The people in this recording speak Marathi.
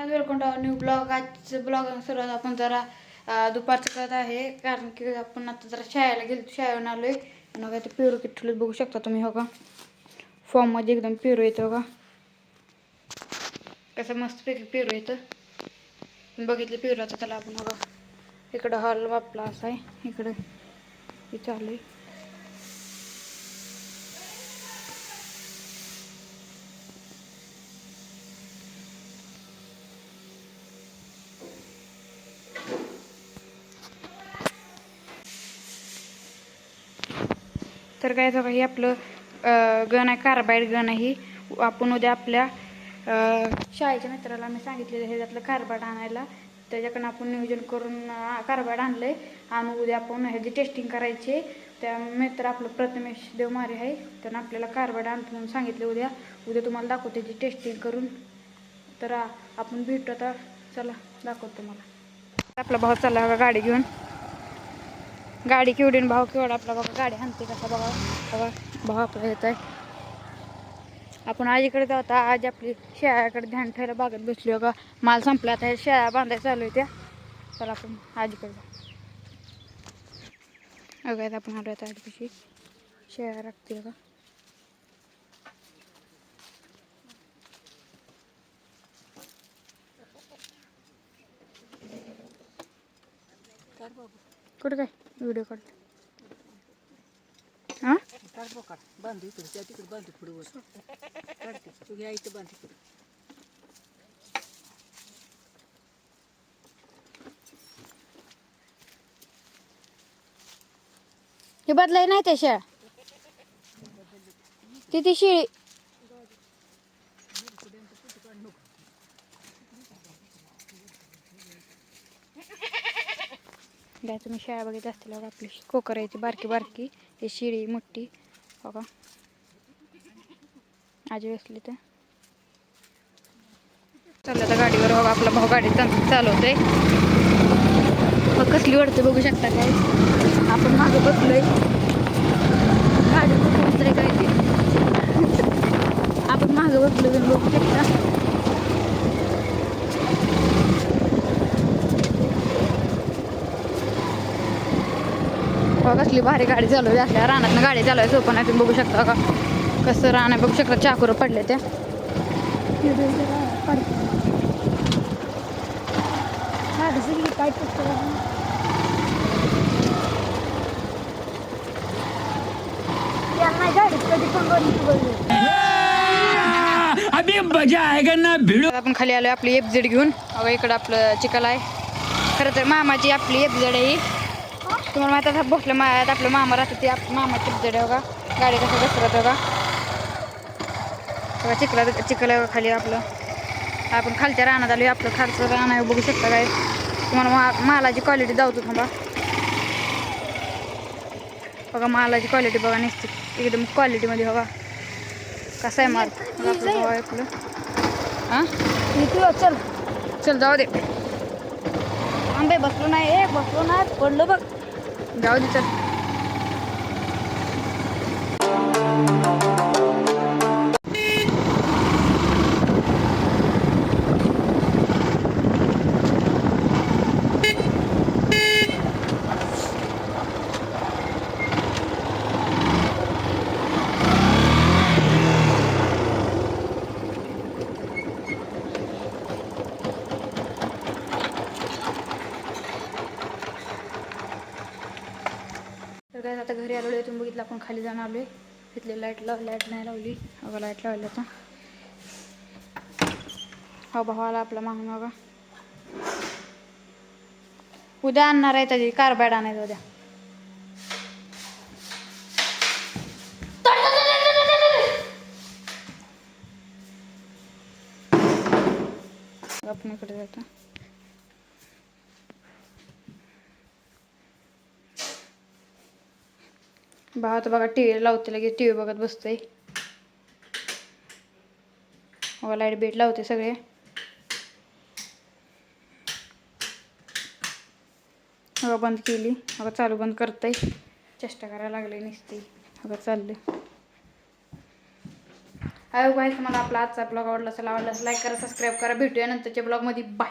Welcome to new blog. आजचं ब्लॉग सुरुवात आपण जरा दुपारचं करत आहे, कारण की आपण आता जरा शाळेला गेलो, शाळेवरून आलोय. आणि बघा ते पेरू किती बघू शकता तुम्ही. हो का, फॉर्ममध्ये एकदम पेरू येतं. हो का, कसं मस्तपैकी पेरू येतं. बघितलं पेरूचं त्याला आपण. बघा इकडं हॉल वापला असा आहे, इकडं हे चालू आहे. तर काय बघा, हे आपलं गन आहे, कार्बाईड गन आहे ही. आपण उद्या आपल्या शाळेच्या मित्राला मी सांगितलेलं हे त्यातलं कार्बाईड आणायला. त्याच्याकडनं आपण नियोजन करून कार्बाईड आणलंय. आणि उद्या आपण ह्याची टेस्टिंग करायची. त्या मित्र आपलं प्रथमेश देवमारे आहे, त्यांना आपल्याला कार्बाईड आणतो म्हणून सांगितले. उद्या तुम्हाला दाखवते त्याची टेस्टिंग करून. तर आपण भेटू आता. चला दाखवतो तुम्हाला. आपला भाऊ चालला बघा गाडी घेऊन. गाडी केवढी भाव केवढा आपला बघा, गाडी हाणते कसा बघा. बघा भाव आपला येत आहे. आपण आजीकडे जातो, आज आपली शेळ्याकडे ध्यान ठेवायला बागेत बसली. बघा माल संपला, आता शेळ्या बांधायला चालू आहे त्या. चला आपण आजीकडे जाऊ. बघा आपण आलो आता आजीपाशी, शेळ्या राखते बघा. कुठं काय व्हिडिओ काढते. हां बांधू इकडे, त्या तिकडे बांधू, पुढे वर काढते तू घ्या इथं बांध इकडे. हे बदलाय नाही त्या शेळ्या, ती शेळी द्या. तुम्ही शेळ्या बघित असतील बघा, आपली कोकरायची बारकी बारकी, ही शिळी मोठी बघा. आजी बसली तर चाललं आता गाडीवर. बघा आपला भाऊ गाडी चालवतोय. मग कसली वाटते बघू शकता काय. आपण मागं बसलोय, गाडी बसलोय काय ते. आपण मागं बसलोय बघू शकता. कसली भारी गाडी चालू आहे. असल्या रानातनं गाडी चालू आहे, सोपं नाही. तुम्ही बघू शकता का कसं रान आहे. बघू शकता चाकूर पडले त्या. अभी मजा आएगा ना भिडो. आपण खाली आलोय आपली एफजेड घेऊन. अगं इकडं आपलं चिखल आहे. खरं तर मामाची आपली एफजेड आहे ही. तुम्हाला माहिती आहे बसलं मायात आपलं मामा राहतं, ते मामाची एफजेड आहे बघा. गाडी कसं बसरत बघा. बघा चिखल आहे खाली आपलं. आपण खालच्या रानात आलोय. आपलं खालचं रान आहे, बघू शकता काय. तुम्हाला मालाची क्वालिटी दावतो थांबा. बघा मालाची क्वालिटी बघा, निश्चित एकदम क्वालिटीमध्ये. बघा कसा आहे माल आपलं भाव आपलं. हां चल चल जाऊ दे. आंबे बसलो नाही, बसलो नाही, पडलो बघ. जाऊ दे चल. तर काय आता घरी आलो. तुम्ही बघितलं आपण खाली जाऊन आलोय. तिथली लाईट नाही लावली. अगं लाईट लावली आता. हा भावाला आपला मागून बघा. उद्या आणणार आहे त्याची कार्बाईड आणायचं उद्या. आपण इकडे जातो. भाव तर बघा टी व्ही लावते, लगेच टी व्ही बघत बसतोय. बघा लाईट बीट लावते सगळे. बघा बंद केली. बघा चालू बंद करताय. चेष्टा करायला लागले नुसती. बघा चालले. आय गाईस तुम्हाला आपला आजचा ब्लॉग आवडला असेल लाईक करा सबस्क्राईब करा भेटूया नंतरच्या ब्लॉगमध्ये बाय.